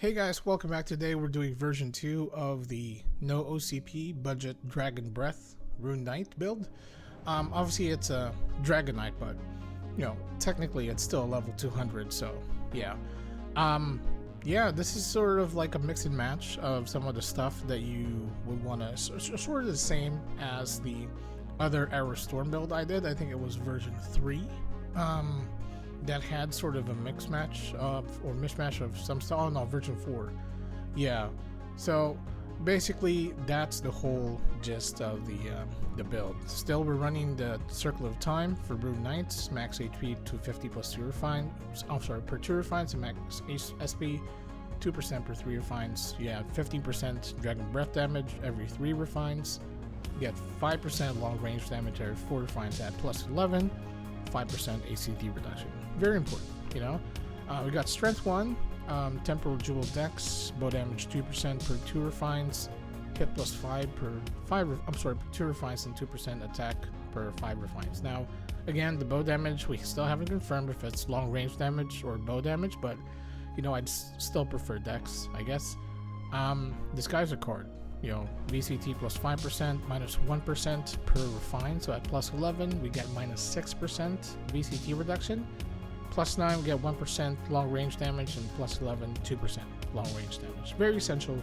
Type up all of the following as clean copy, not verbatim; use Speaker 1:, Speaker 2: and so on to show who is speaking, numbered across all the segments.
Speaker 1: Hey guys, welcome back. Today we're doing version 2 of the no OCP budget Dragon Breath Rune Knight build. Obviously it's a Dragonite, but you know, technically it's still a level 200, so yeah. Yeah, this is sort of like a mix and match of some of the stuff that you would want to, sort of the same as the other iRO Storm build I did. I think it was version 3. That had sort of a mix match or mismatch of some stuff. Oh no, version 4. Yeah. So basically that's the whole gist of the build. Still, we're running the Circlet of Time for Rune Knights, max HP 250 plus 2 refines. Oh, sorry, per 2 refines, and max SP 2% per 3 refines. Yeah, 15% Dragon Breath damage every 3 refines. You get 5% long range damage every 4 refines at plus 11. 5% ACT reduction. Very important, you know. We got Strength 1, Temporal Dex, bow damage 2% per 2 refines, hit plus 5 per 2 refines, and 2% attack per 5 refines. Now, again, the bow damage, we still haven't confirmed if it's long range damage or bow damage, but, you know, I'd still prefer Dex, I guess. Disguiser card. You know, VCT plus 5%, minus 1% per refine, so at plus 11 we get minus 6% VCT reduction, plus 9 we get 1% long range damage, and plus 11 2% long range damage. Very essential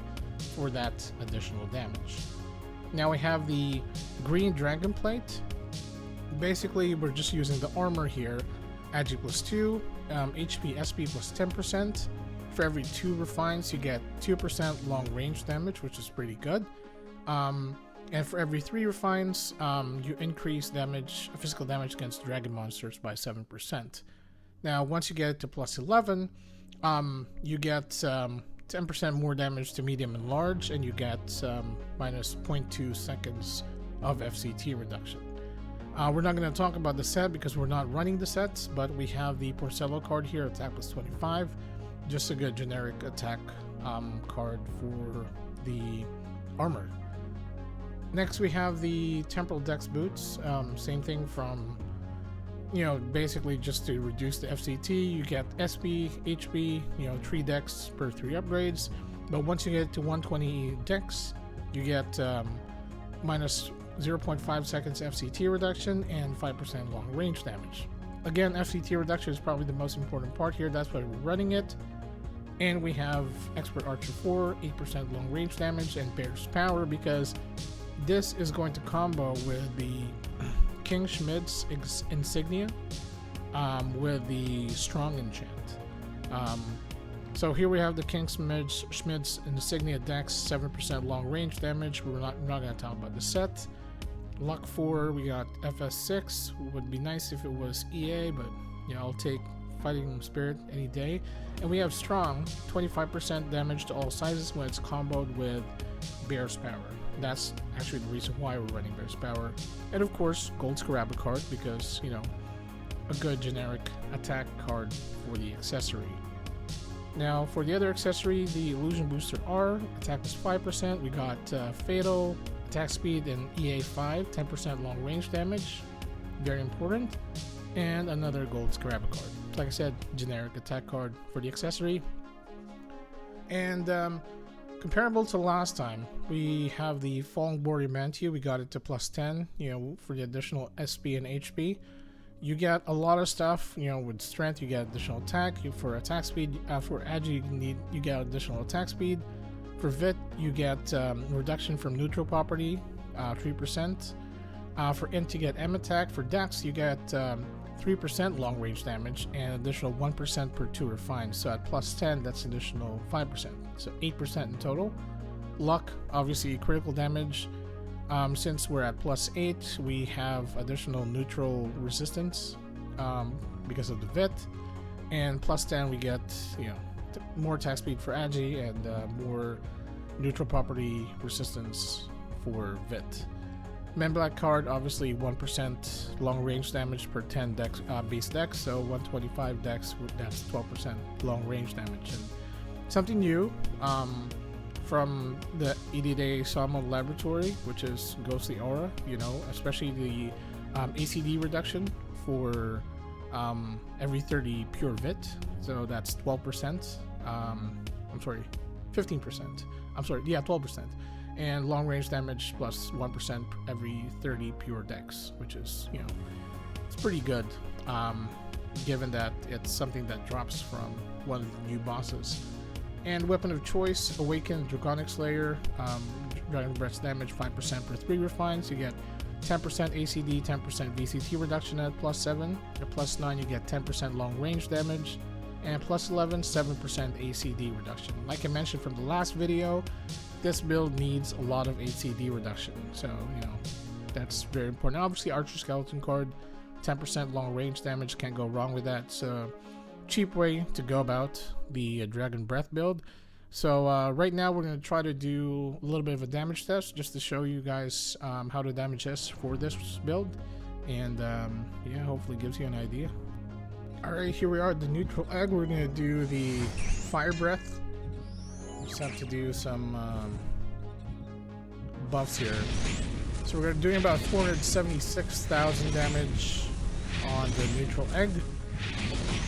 Speaker 1: for that additional damage. Now we have the green dragon plate. Basically we're just using the armor here. Agi plus 2, HP SP plus 10%. For every 2 refines, you get 2% long range damage, which is pretty good. And for every 3 refines, you increase damage, physical damage against dragon monsters by 7%. Now, once you get it to plus 11, you get 10% more damage to medium and large, and you get minus 0.2 seconds of FCT reduction. We're not going to talk about the set because we're not running the sets, but we have the Porcello card here, attack plus 25. Just a good generic attack card for the armor. Next we have the Temporal Dex Boots. Same thing from, you know, basically just to reduce the FCT. You get SP, HP, you know, 3 dex per 3 upgrades. But once you get to 120 dex, you get minus 0.5 seconds FCT reduction and 5% long range damage. Again, FCT reduction is probably the most important part here. That's why we're running it. And we have Expert Archer 4, 8% long range damage, and Bear's Power, because this is going to combo with the King Schmidt's Insignia with the Strong Enchant. So here we have the King Schmidt's Insignia Dex, 7% long range damage. We're not going to talk about the set. Luck 4, we got FS6. Would be nice if it was EA, but you know, I'll take Fighting Spirit any day. And we have Strong, 25% damage to all sizes when it's comboed with Bear's Power. That's actually the reason why we're running Bear's Power. And of course, Gold Scarab card, because, you know, a good generic attack card for the accessory. Now, for the other accessory, the Illusion Booster R, attack is 5%. We got Fatal, attack speed, and EA5, 10% long range damage. Very important. And another Gold Scarab card. Like I said, generic attack card for the accessory. And comparable to last time, we have the Fallen Warrior Manteau. We got it to plus 10, you know, for the additional SP and HP. You get a lot of stuff, you know, with strength, you get additional attack. For attack speed, for Agi, you get additional attack speed. For Vit, you get reduction from neutral property, 3%. For Int, you get M attack. For Dex, you get 3% long range damage and additional 1% per 2 refines. So at plus 10, that's additional 5%. So 8% in total. Luck, obviously critical damage. Since we're at plus 8, we have additional neutral resistance because of the Vit. And plus 10, we get, you know, more attack speed for Agi and more neutral property resistance for Vit. Men Black card, obviously 1% long range damage per 10 dex, base dex, so 125 dex, that's 12% long range damage. And something new from the EDDA Somatology Laboratory, which is Ghostly Aura, you know, especially the ACD reduction for every 30 pure Vit, so that's 12%. I'm I'm sorry, 15%. I'm sorry, yeah, 12%. And long range damage plus 1% every 30 pure dex, which is, you know, it's pretty good, given that it's something that drops from one of the new bosses. And weapon of choice, Awakened Dragonic Slayer, Dragon Breath's damage 5% per 3 refines. You get 10% ACD, 10% VCT reduction at +7. At +9, you get 10% long range damage. And at +11, 7% ACD reduction. Like I mentioned from the last video, this build needs a lot of ACD reduction. So, you know, that's very important. Obviously, Archer Skeleton card, 10% long range damage, can't go wrong with that. So, cheap way to go about the Dragon Breath build. So right now we're going to try to do a little bit of a damage test just to show you guys how to damage this for this build, and yeah, hopefully gives you an idea. Alright, here we are at the neutral egg. We're going to do the fire breath. Just have to do some buffs here. So we're doing about 476,000 damage on the neutral egg,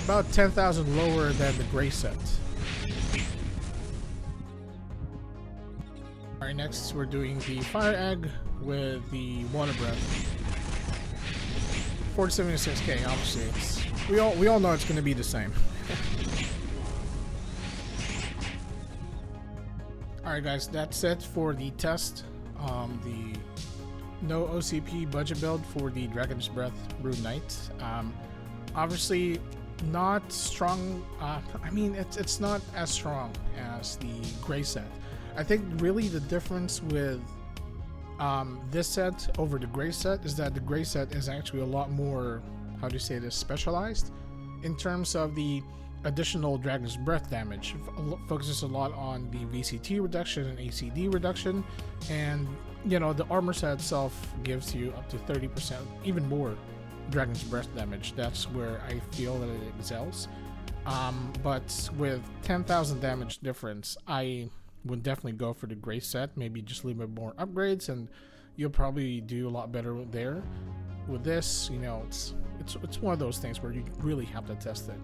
Speaker 1: about 10,000 lower than the gray set. Alright, next we're doing the fire egg with the water breath. 476k, obviously. We all know it's going to be the same. Alright guys, that's it for the test. The no OCP budget build for the Dragon's Breath Rune Knight. Obviously not strong. I mean, it's not as strong as the gray set. I think really the difference with this set over the gray set is that the gray set is actually a lot more, how do you say this, specialized in terms of the additional Dragon's Breath damage. Focuses a lot on the VCT reduction and ACD reduction, and you know, the armor set itself gives you up to 30%, even more Dragon's Breath damage. That's where I feel that it excels. But with 10,000 damage difference, I would definitely go for the gray set. Maybe just leave it more upgrades and you'll probably do a lot better there. With this, you know, it's one of those things where you really have to test it.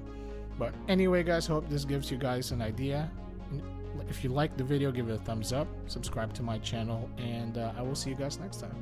Speaker 1: But anyway guys, hope this gives you guys an idea. If you liked the video, give it a thumbs up, subscribe to my channel, and I will see you guys next time.